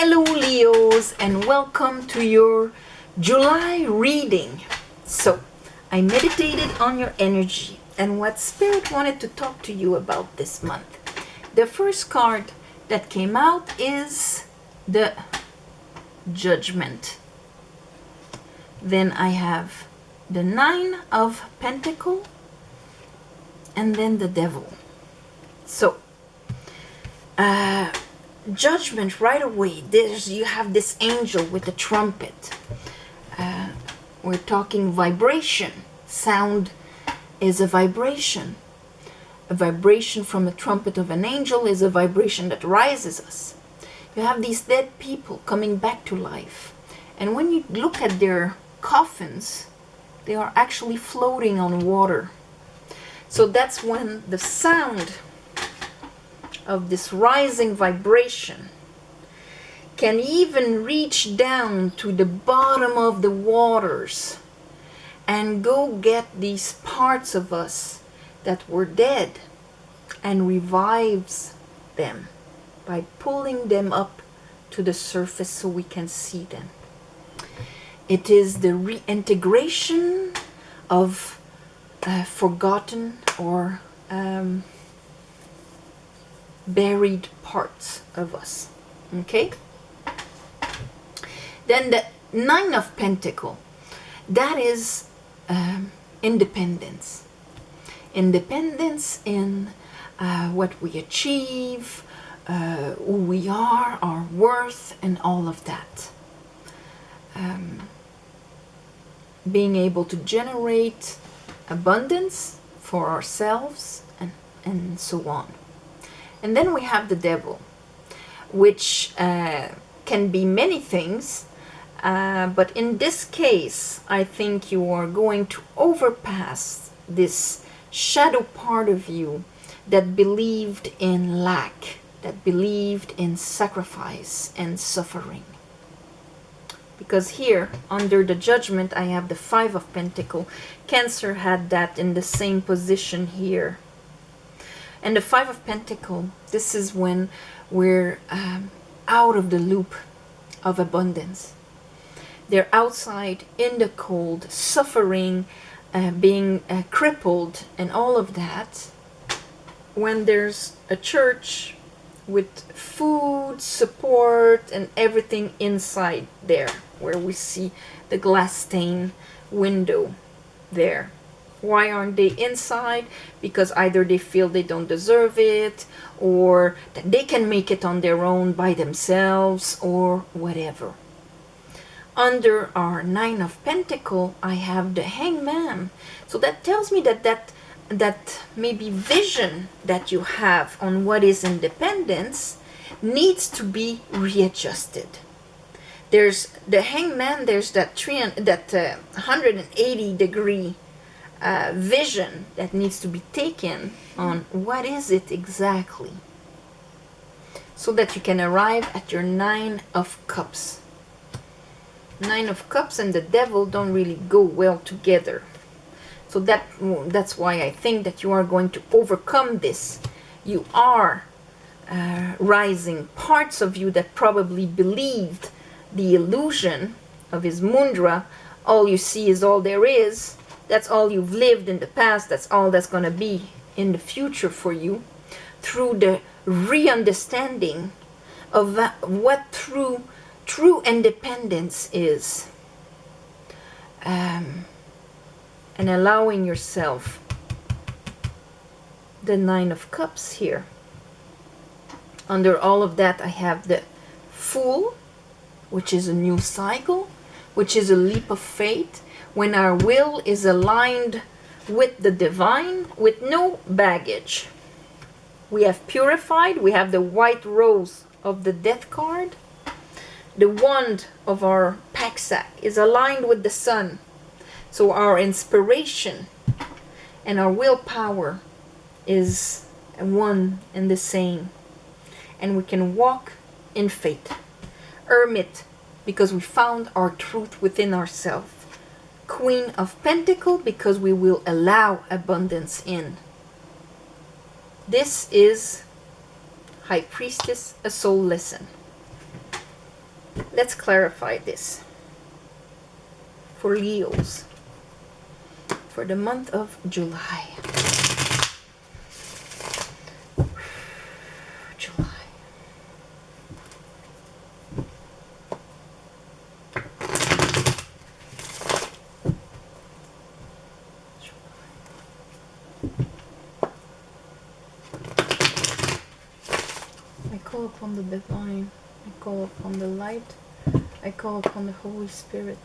Hello Leos, and welcome to your July reading. So I meditated on your energy and what Spirit wanted to talk to you about this month. The first card that came out is the Judgment. Then I have the Nine of Pentacles and then the Devil. So Judgment right away. You have this angel with a trumpet. We're talking vibration. Sound is a vibration. A vibration from the trumpet of an angel is a vibration that rises us. You have these dead people coming back to life. And when you look at their coffins, they are actually floating on water. So that's when the sound of this rising vibration can even reach down to the bottom of the waters and go get these parts of us that were dead and revives them by pulling them up to the surface so we can see them. It is the reintegration of forgotten or buried parts of us. Okay? Then the Nine of Pentacles, that is independence. Independence in what we achieve, who we are, our worth, and all of that. Being able to generate abundance for ourselves and so on. And then we have the Devil, which can be many things, but in this case, I think you are going to overpass this shadow part of you that believed in lack, that believed in sacrifice and suffering. Because here, under the Judgment, I have the Five of Pentacles. Cancer had that in the same position here. And the Five of Pentacles, this is when we're out of the loop of abundance. They're outside in the cold, suffering, being crippled, and all of that. When there's a church with food, support, and everything inside there, where we see the glass stained window there. Why aren't they inside? Because either they feel they don't deserve it, or that they can make it on their own by themselves, or whatever. Under our Nine of Pentacles, I have the Hangman. So that tells me that maybe vision that you have on what is independence needs to be readjusted. There's the Hangman, there's that 180 degree vision that needs to be taken on what is it exactly, so that you can arrive at your Nine of Cups. Nine of Cups and the Devil don't really go well together. So that's why I think that you are going to overcome this. You are rising parts of you that probably believed the illusion of his mudra. All you see is all there is. That's all you've lived in the past. That's all that's going to be in the future for you. Through the re-understanding of what true independence is. And allowing yourself the Nine of Cups here. Under all of that, I have the Fool, which is a new cycle, which is a leap of faith. When our will is aligned with the divine, with no baggage. We have purified. We have the White Rose of the Death card. The wand of our pack sack is aligned with the sun. So our inspiration and our willpower is one and the same. And we can walk in faith. Hermit, because we found our truth within ourselves. Queen of Pentacles, because we will allow abundance in. This is High Priestess, a soul lesson. let's clarify this for Leos for the month of July. July. I call upon the divine. I call upon the light. I call upon the Holy Spirit.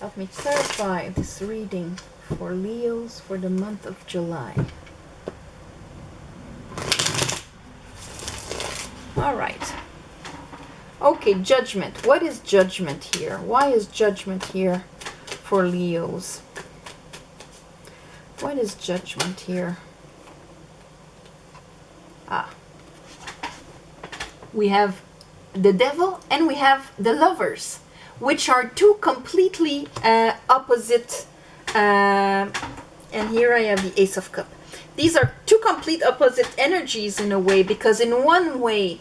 Help me clarify this reading for Leos for the month of July. All right. Okay, judgment. What is judgment here? Why is judgment here for Leos? What is judgment here? We have the devil and we have the lovers, which are two completely opposite. And here I have the Ace of Cups. These are two complete opposite energies in a way, because in one way,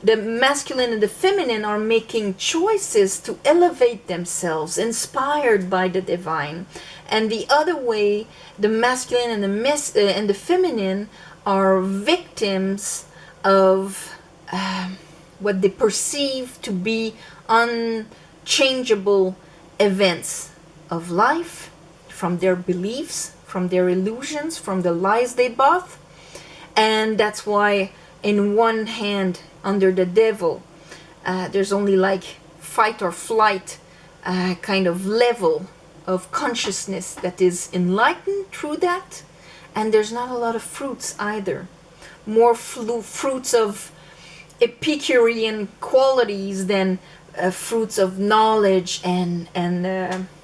the masculine and the feminine are making choices to elevate themselves, inspired by the divine. And the other way, the masculine and the feminine are victims of what they perceive to be unchangeable events of life, from their beliefs, from their illusions, from the lies they bought. And that's why in one hand, under the devil, there's only like fight or flight kind of level of consciousness that is enlightened through that. And there's not a lot of fruits either. More fruits of Epicurean qualities than fruits of knowledge and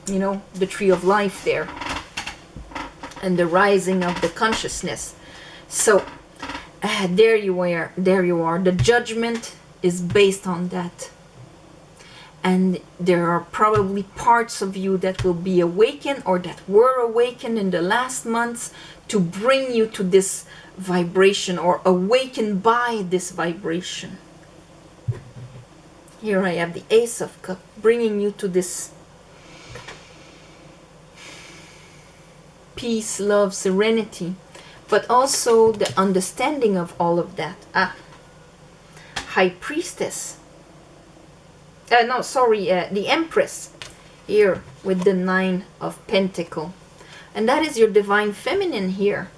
you know, the tree of life there, and the rising of the consciousness. So there you are. The judgment is based on that. And there are probably parts of you that will be awakened, or that were awakened in the last months, to bring you to this vibration, or awakened by this vibration. Here I have the Ace of Cups, bringing you to this peace, love, serenity, but also the understanding of all of that. High Priestess. The Empress, here with the Nine of Pentacles. And that is your divine feminine here.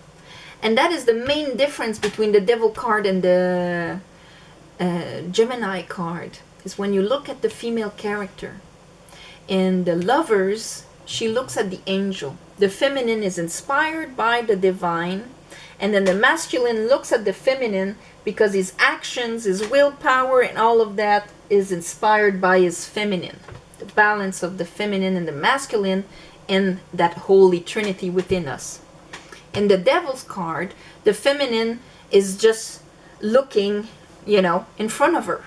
And that is the main difference between the Devil card and the Gemini card, is when you look at the female character. In the Lovers, she looks at the angel. The feminine is inspired by the divine. And then the masculine looks at the feminine because his actions, his willpower, and all of that is inspired by his feminine. The balance of the feminine and the masculine in that holy trinity within us. In the Devil's card, the feminine is just looking, you know, in front of her.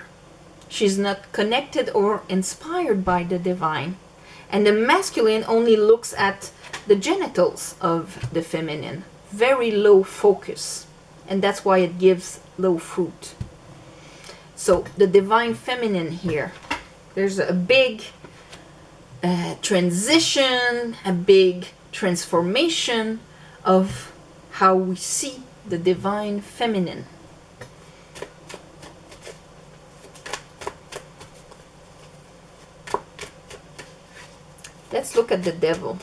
She's not connected or inspired by the divine. And the masculine only looks at the genitals of the feminine. Very low focus. And that's why it gives low fruit. So the divine feminine here, there's a big transition, a big transformation of how we see the divine feminine. Let's look at the devil.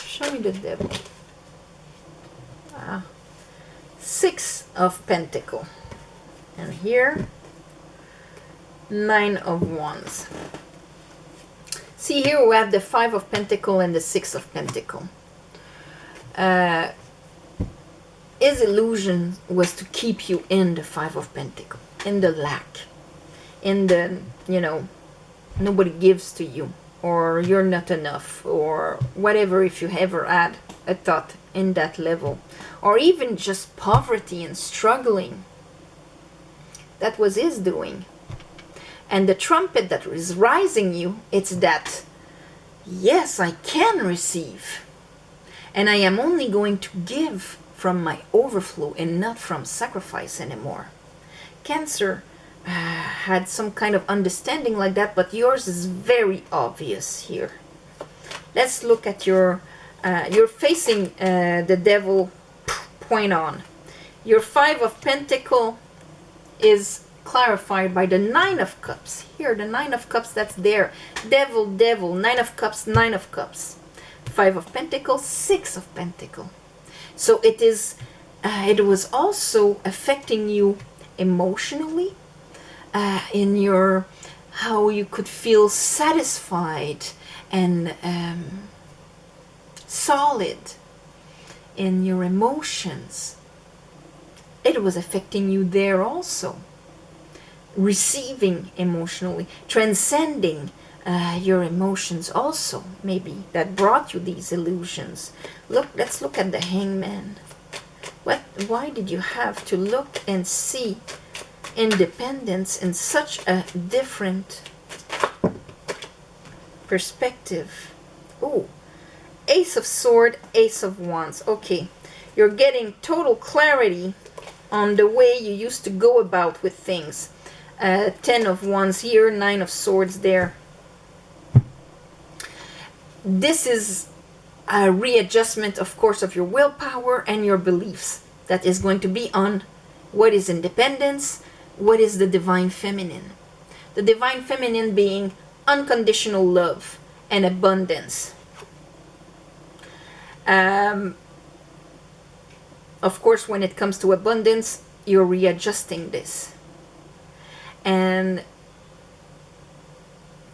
Show me the devil. Six of Pentacles. And here, Nine of Wands. See, here we have the Five of Pentacles and the Six of Pentacles. His illusion was to keep you in the Five of Pentacles, in the lack, in the, you know, nobody gives to you, or you're not enough, or whatever, if you ever had a thought in that level, or even just poverty and struggling. That was his doing. And the trumpet that is rising you, it's that, yes, I can receive. And I am only going to give from my overflow and not from sacrifice anymore. Cancer had some kind of understanding like that, but yours is very obvious here. Let's look at you're facing the devil point on. Your 5 of Pentacles is clarified by the 9 of Cups. Here, the 9 of Cups, that's there. Devil, devil, 9 of Cups, 9 of Cups. 5 of Pentacles, 6 of Pentacles. So it was also affecting you emotionally, in your, how you could feel satisfied and solid in your emotions. It was affecting you there also. Receiving emotionally, transcending your emotions also, maybe that brought you these illusions. Let's look at the Hangman. Why did you have to look and see independence in such a different perspective? Oh, Ace of Swords, Ace of Wands. Okay, you're getting total clarity on the way you used to go about with things. 10 of Wands here, 9 of Swords there. This is a readjustment, of course, of your willpower and your beliefs that is going to be on what is independence, what is the divine feminine. The divine feminine being unconditional love and abundance. Of course, when it comes to abundance, you're readjusting this. And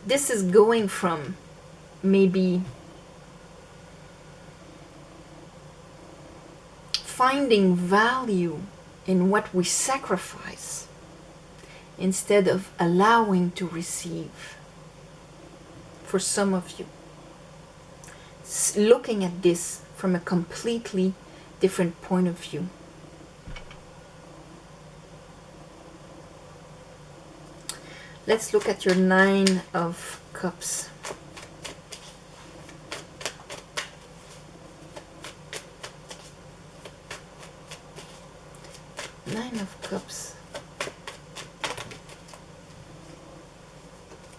this is going from maybe finding value in what we sacrifice instead of allowing to receive. For some of you, looking at this from a completely different point of view. Let's look at your 9 of Cups. Nine of Cups.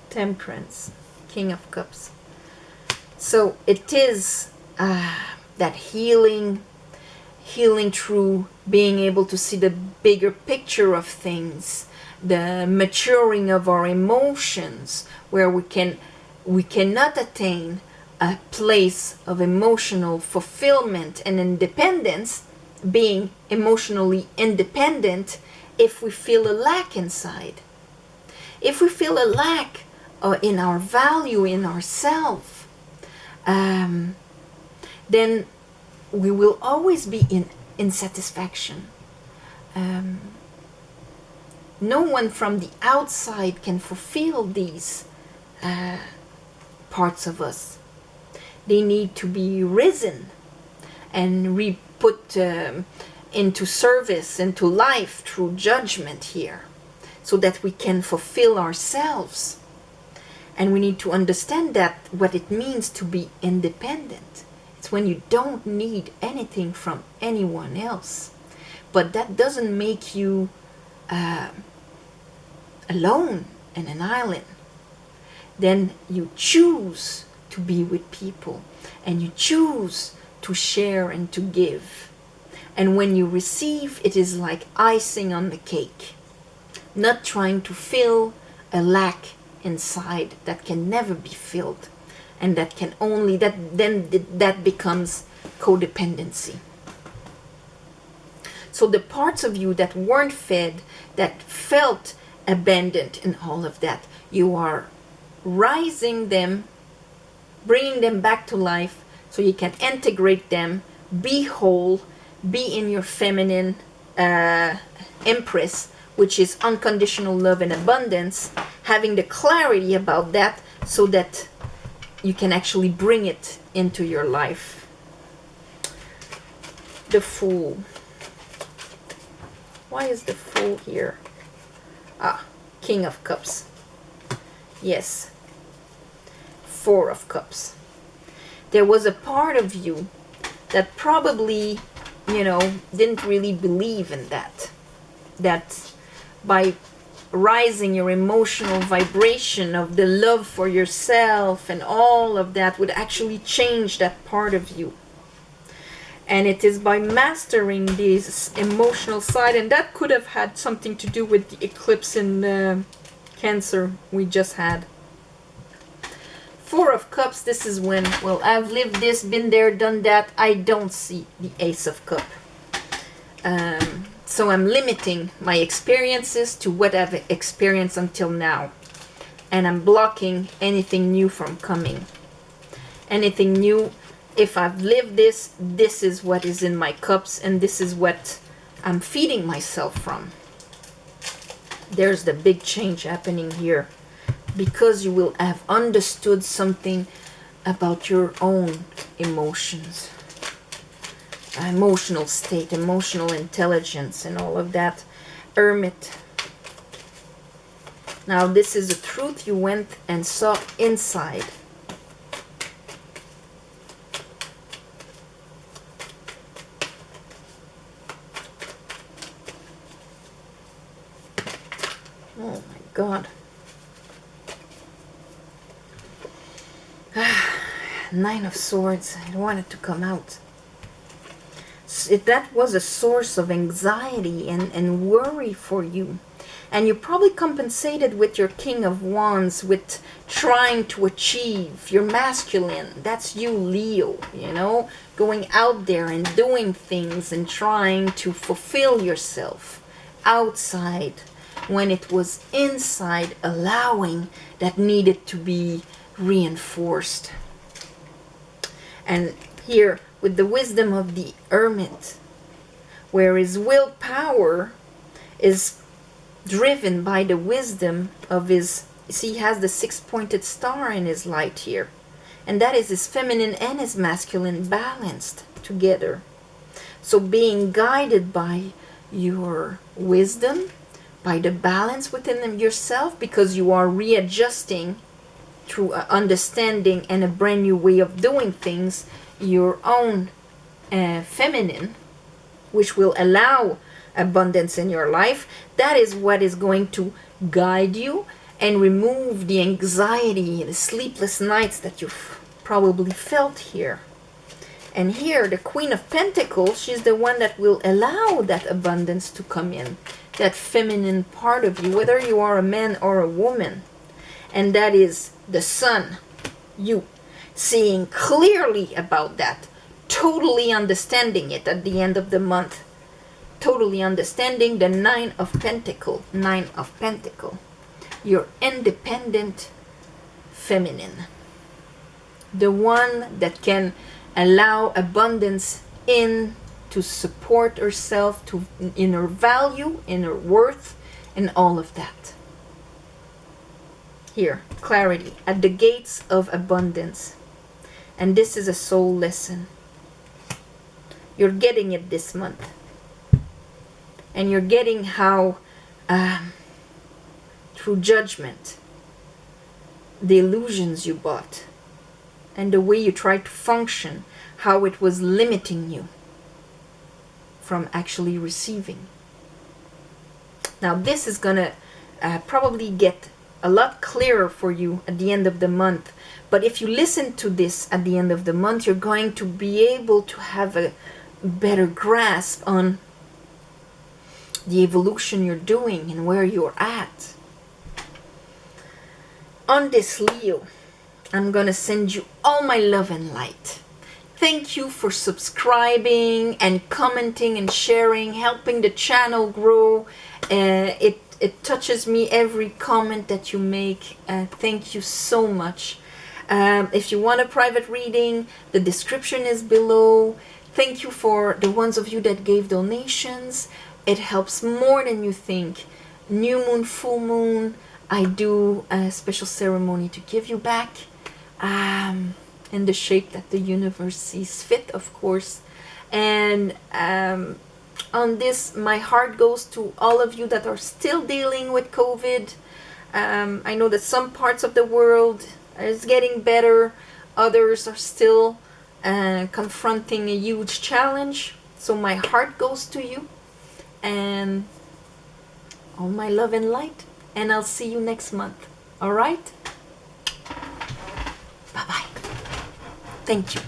Temperance. King of Cups. So it is that healing through being able to see the bigger picture of things, the maturing of our emotions, where we cannot attain a place of emotional fulfillment and independence, being emotionally independent, if we feel a lack inside. If we feel a lack in our value, in ourself, then we will always be in insatisfaction. No one from the outside can fulfill these parts of us. They need to be risen and put into service, into life through judgment here, so that we can fulfill ourselves. And we need to understand that what it means to be independent. It's when you don't need anything from anyone else. But that doesn't make you alone in an island. Then you choose to be with people, and you choose to share and to give. And when you receive, it is like icing on the cake, not trying to fill a lack inside that can never be filled, and that becomes codependency. So the parts of you that weren't fed, that felt abandoned in all of that, you are rising them, bringing them back to life, so you can integrate them, be whole, be in your feminine empress, which is unconditional love and abundance, having the clarity about that, so that you can actually bring it into your life. The Fool. Why is the Fool here? King of Cups. Yes. Four of Cups. There was a part of you that probably, didn't really believe in that. That by rising your emotional vibration of the love for yourself and all of that would actually change that part of you. And it is by mastering this emotional side, and that could have had something to do with the eclipse in Cancer we just had. Four of Cups, this is when, well, I've lived this, been there, done that. I don't see the Ace of Cups. So I'm limiting my experiences to what I've experienced until now. And I'm blocking anything new from coming. Anything new, if I've lived this, this is what is in my cups, and this is what I'm feeding myself from. There's the big change happening here. Because you will have understood something about your own emotions. Emotional state, emotional intelligence, and all of that. Hermit. Now this is a truth you went and saw inside. Oh my God. Nine of Swords. I wanted to come out. That was a source of anxiety and worry for you. And you probably compensated with your King of Wands, with trying to achieve. You're masculine. That's you, Leo, going out there and doing things and trying to fulfill yourself outside, when it was inside allowing that needed to be reinforced. And here, with the wisdom of the Hermit, where his willpower is driven by the wisdom of his, see, he has the six-pointed star in his light here, and that is his feminine and his masculine balanced together. So being guided by your wisdom, by the balance within yourself, because you are readjusting through understanding and a brand new way of doing things, your own feminine, which will allow abundance in your life. That is what is going to guide you and remove the anxiety, the sleepless nights that you've probably felt here. And here, the Queen of Pentacles, she's the one that will allow that abundance to come in, that feminine part of you, whether you are a man or a woman. And that is the Sun, you, seeing clearly about that, totally understanding it at the end of the month, totally understanding the Nine of Pentacles, your independent feminine, the one that can allow abundance in to support herself, to in her value, in her worth, and all of that. Here, clarity at the gates of abundance. And this is a soul lesson. You're getting it this month. And you're getting how, through judgment, the illusions you bought, and the way you tried to function, how it was limiting you from actually receiving. Now this is going to probably get a lot clearer for you at the end of the month. But if you listen to this at the end of the month, you're going to be able to have a better grasp on the evolution you're doing and where you're at. On this, Leo, I'm going to send you all my love and light. Thank you for subscribing and commenting and sharing, helping the channel grow. It touches me, every comment that you make. Thank you so much. If you want a private reading, the description is below. Thank you for the ones of you that gave donations. It helps more than you think. New moon, full moon, I do a special ceremony to give you back. In the shape that the universe sees fit, of course. And on this, my heart goes to all of you that are still dealing with COVID. I know that some parts of the world is getting better, others are still confronting a huge challenge. So my heart goes to you, and all my love and light. And I'll see you next month. All right? Bye bye. Thank you.